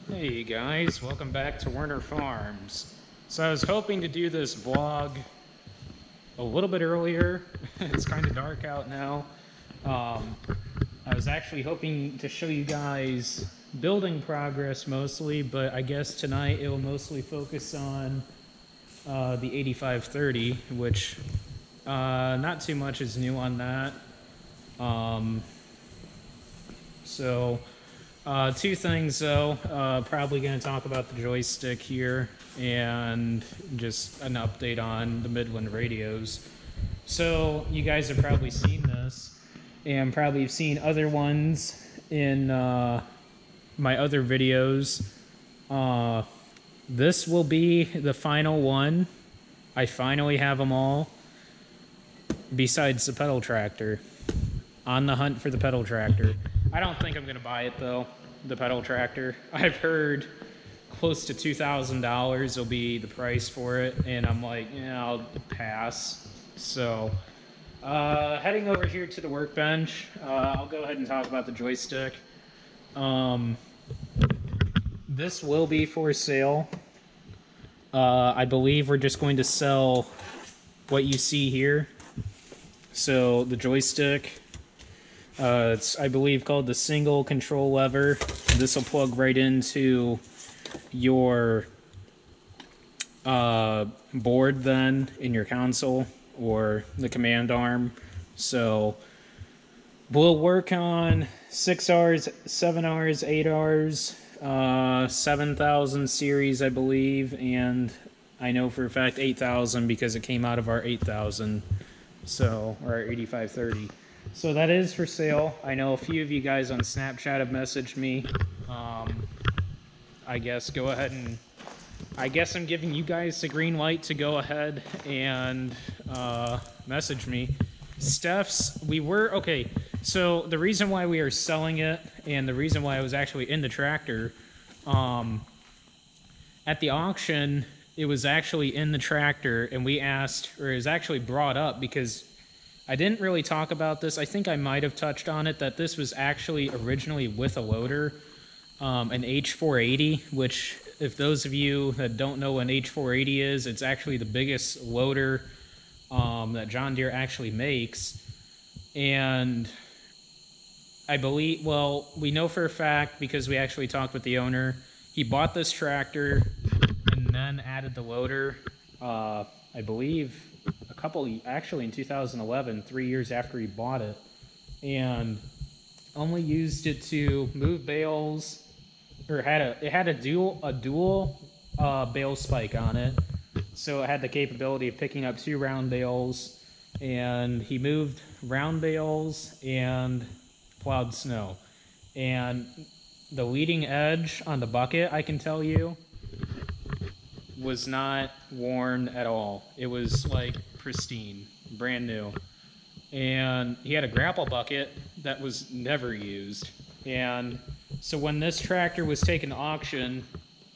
Hey guys, welcome back to Werner Farms. So I was hoping to do this vlog a little bit earlier. It's kind of dark out now. I was actually hoping to show you guys building progress mostly, but I guess tonight it will mostly focus on the 8530, which not too much is new on that. Two things though. Probably going to talk about the joystick here and just an update on the Midland radios. So you guys have probably seen this and probably have seen other ones in my other videos. This will be the final one. I finally have them all besides the pedal tractor. On the hunt for the pedal tractor. I don't think I'm going to buy it though, the pedal tractor. I've heard close to $2,000 will be the price for it, and I'm like, yeah, I'll pass. So, heading over here to the workbench, I'll go ahead and talk about the joystick. This will be for sale. I believe we're just going to sell what you see here. So, the joystick. It's, I believe, called the single control lever. This will plug right into your board then in your console or the command arm. So we'll work on 6 Rs, 7 Rs, 8 Rs, 7,000 series, I believe, and I know for a fact 8,000 because it came out of our 8,000, so, or our 8530. So that is for sale. I know a few of you guys on Snapchat have messaged me. I guess go ahead and... I guess I'm giving you guys the green light to go ahead and message me. Steph's, we were... Okay, so the reason why we are selling it and the reason why I was actually in the tractor, at the auction, it was actually in the tractor and we asked, or it was actually brought up because... I didn't really talk about this. I think I might have touched on it, that this was actually originally with a loader, an H480, which if those of you that don't know what an H480 is, it's actually the biggest loader that John Deere actually makes. And I believe, well, we know for a fact because we actually talked with the owner, he bought this tractor and then added the loader, I believe, actually in 2011, 3 years after he bought it, and only used it to move bales, or it had a dual bale spike on it, so it had the capability of picking up 2 round bales, and he moved round bales and plowed snow. And the leading edge on the bucket, I can tell you, was not worn at all. It was like pristine, brand new. And he had a grapple bucket that was never used. And so when this tractor was taken to auction,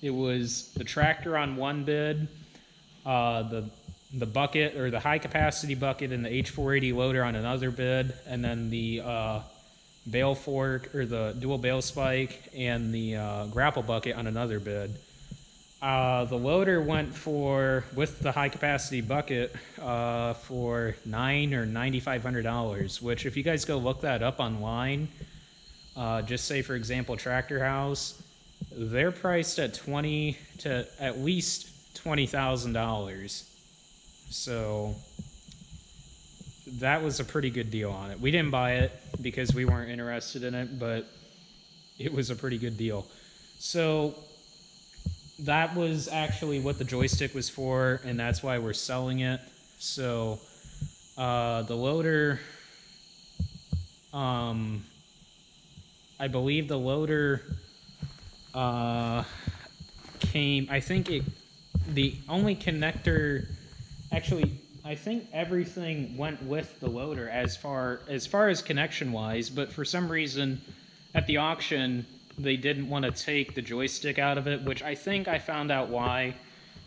it was the tractor on one bid, the bucket, or the high capacity bucket, and the H480 loader on another bid, and then the bale fork, or the dual bale spike, and the grapple bucket on another bid. The loader went for, with the high capacity bucket, for $900 or $9,500, which if you guys go look that up online, just say for example Tractor House, they're priced at at least $20,000. So that was a pretty good deal on it. We didn't buy it because we weren't interested in it, but it was a pretty good deal. So that was actually what the joystick was for, and that's why we're selling it. So, the loader, I believe the loader, came, I think the only connector, actually, I think everything went with the loader as far as connection-wise, but for some reason, at the auction, they didn't want to take the joystick out of it, which I think I found out why.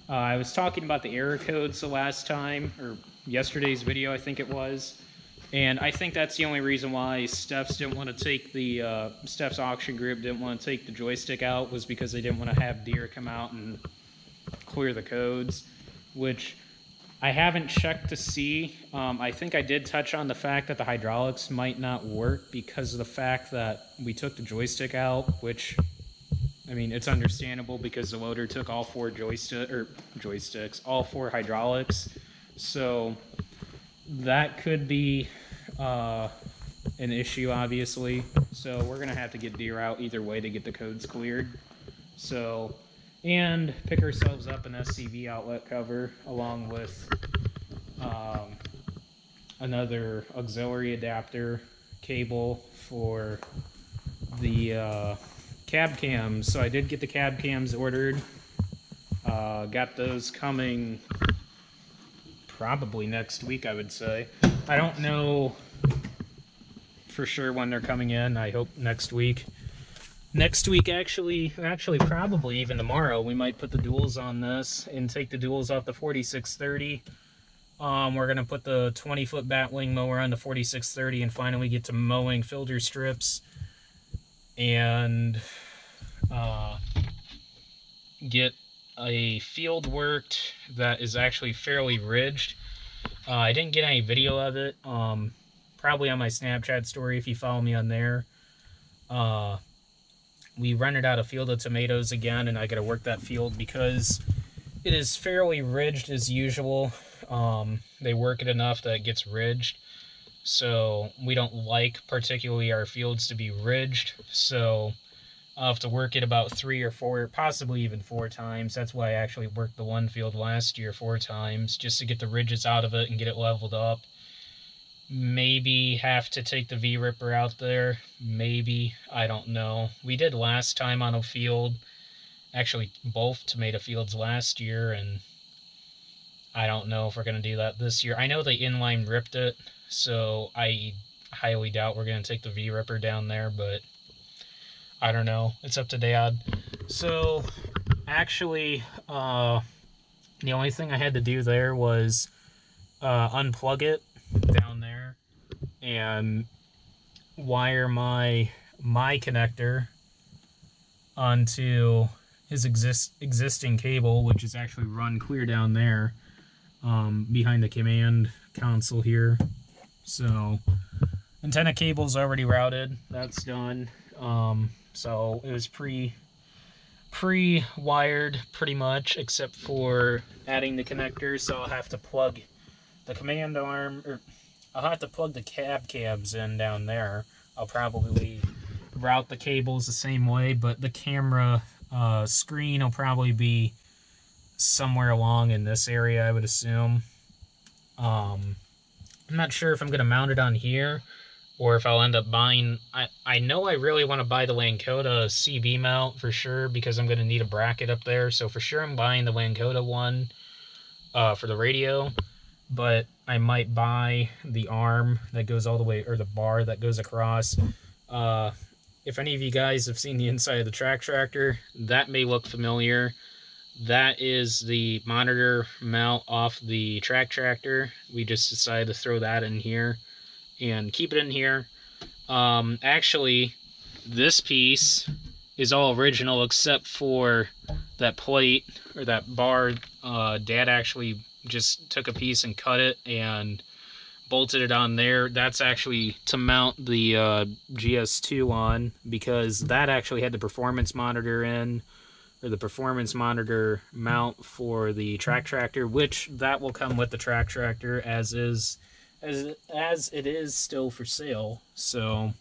I was talking about the error codes the last time, or yesterday's video I think it was, And I think that's the only reason why Steph's didn't want to take the Steph's auction group didn't want to take the joystick out, was because they didn't want to have Deere come out and clear the codes, which I haven't checked to see. I think I did touch on the fact that the hydraulics might not work because of the fact that we took the joystick out, which, I mean, it's understandable because the loader took all four joysticks, all four hydraulics. So that could be an issue, obviously. So we're gonna have to get Deere out either way to get the codes cleared. So, and pick ourselves up an SCV outlet cover along with another auxiliary adapter cable for the cab cams. So I did get the cab cams ordered. Got those coming probably next week, I would say. I don't know for sure when they're coming in. I hope next week. Next week, actually probably even tomorrow, we might put the duals on this and take the duals off the 4630. We're going to put the 20-foot batwing mower on the 4630 and finally get to mowing filter strips and get a field worked that is actually fairly ridged. I didn't get any video of it. Probably on my Snapchat story if you follow me on there. We rented out a field of tomatoes again, and I got to work that field because it is fairly ridged as usual. They work it enough that it gets ridged. So we don't like particularly our fields to be ridged. So I'll have to work it about 3 or 4, possibly even 4 times. That's why I actually worked the one field last year 4 times, just to get the ridges out of it and get it leveled up. Maybe have to take the V-Ripper out there. Maybe. I don't know. We did last time on a field. Actually, both tomato fields last year, and I don't know if we're going to do that this year. I know they inline ripped it, so I highly doubt we're going to take the V-Ripper down there, but I don't know. It's up to Dad. So, actually, the only thing I had to do there was unplug it down there and wire my connector onto his existing cable, which is actually run clear down there behind the command console here. So antenna cable's already routed. That's done. So it was pre-wired pretty much, except for adding the connector. So I'll have to plug the command arm, or I'll have to plug the cab cams in down there. I'll probably route the cables the same way, but the camera screen will probably be somewhere along in this area, I would assume. I'm not sure if I'm going to mount it on here or if I'll end up buying... I know I really want to buy the Lankota CB mount for sure, because I'm going to need a bracket up there. So for sure I'm buying the Lankota one for the radio. But I might buy the arm that goes all the way, or the bar that goes across. If any of you guys have seen the inside of the track tractor, that may look familiar. That is the monitor mount off the track tractor. We just decided to throw that in here and keep it in here. Actually, this piece is all original except for that plate, or that bar. Dad actually just took a piece and cut it and bolted it on there. That's actually to mount the GS2 on, because that actually had the performance monitor in, or the performance monitor mount for the track tractor, which that will come with the track tractor as it is still for sale. So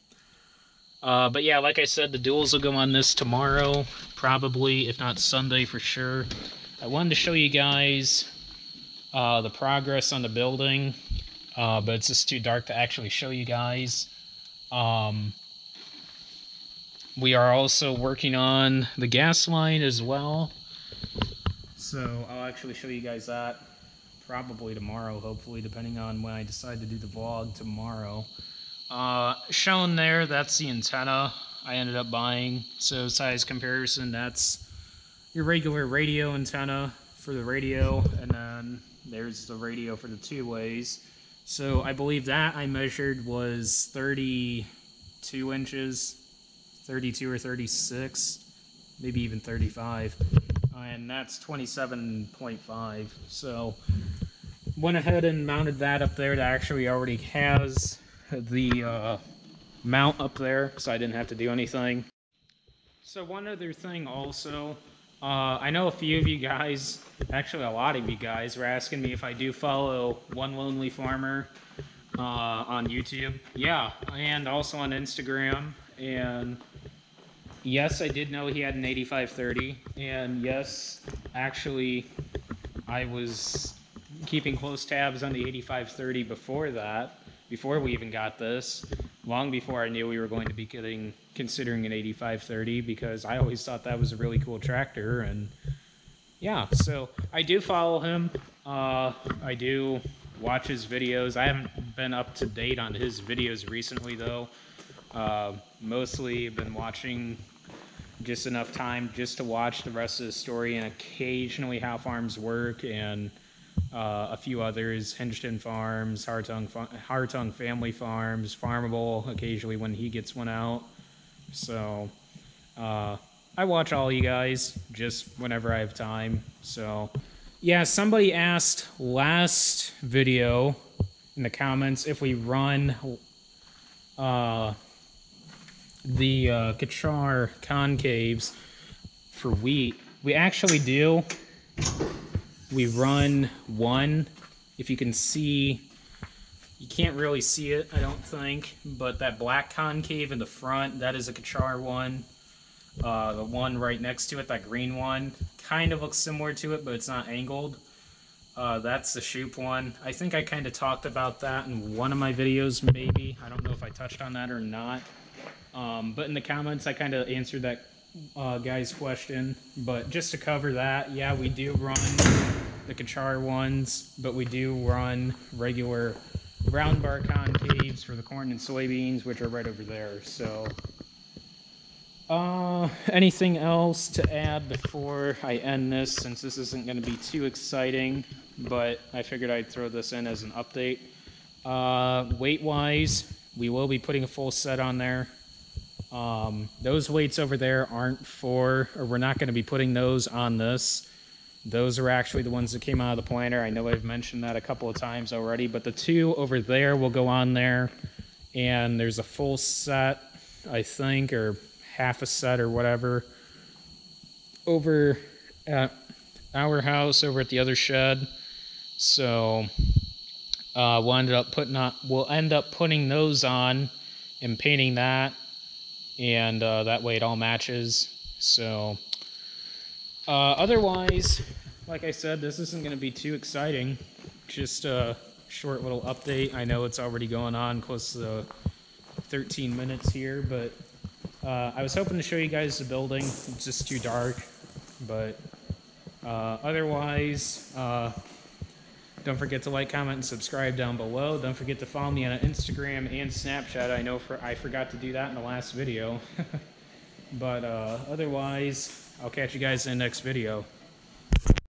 but yeah, like I said, the duals will go on this tomorrow, probably, if not Sunday for sure. I wanted to show you guys the progress on the building, but it's just too dark to actually show you guys. We are also working on the gas line as well, so I'll actually show you guys that probably tomorrow, hopefully, depending on when I decide to do the vlog tomorrow. Shown there, that's the antenna I ended up buying. So size comparison, that's your regular radio antenna for the radio, and then there's the radio for the 2-ways. So I believe that I measured was 32 inches, 32 or 36, maybe even 35. And that's 27.5. So went ahead and mounted that up there. That actually already has the mount up there, so I didn't have to do anything. So one other thing also, I know a few of you guys, actually a lot of you guys, were asking me if I do follow One Lonely Farmer on YouTube. Yeah, and also on Instagram. And yes, I did know he had an 8530. And yes, actually, I was keeping close tabs on the 8530 before that, before we even got this, long before I knew we were going to be considering an 8530, because I always thought that was a really cool tractor. And yeah, so I do follow him. I do watch his videos. I haven't been up to date on his videos recently though. Mostly been watching just enough time just to watch the rest of the story, and occasionally How Farms Work and a few others, Hinchton Farms, Hartung Family Farms, Farmable, occasionally when he gets one out. So I watch all you guys just whenever I have time. So yeah, somebody asked last video in the comments if we run the Kachar concaves for wheat. We actually do. We run one. If you can see, you can't really see it, I don't think, but that black concave in the front, that is a Kachar one. The one right next to it, that green one, kind of looks similar to it, but it's not angled. That's the Shoop one. I think I kind of talked about that in one of my videos, maybe. I don't know if I touched on that or not. But in the comments, I kind of answered that guy's question. But just to cover that, yeah, we do run the Kachar ones, but we do run regular round bar concaves for the corn and soybeans, which are right over there. So anything else to add before I end this, since this isn't going to be too exciting, but I figured I'd throw this in as an update. Weight wise, we will be putting a full set on there. Those weights over there aren't for, or we're not going to be putting those on this. Those are actually the ones that came out of the planter. I know I've mentioned that a couple of times already, but the two over there will go on there, and there's a full set, I think, or half a set or whatever, over at our house, over at the other shed. So we'll end up putting those on and painting that, and that way it all matches. So otherwise, like I said, this isn't going to be too exciting. Just a short little update. I know it's already going on close to 13 minutes here, but I was hoping to show you guys the building. It's just too dark. But otherwise, don't forget to like, comment, and subscribe down below. Don't forget to follow me on Instagram and Snapchat. I know I forgot to do that in the last video. But otherwise, I'll catch you guys in the next video.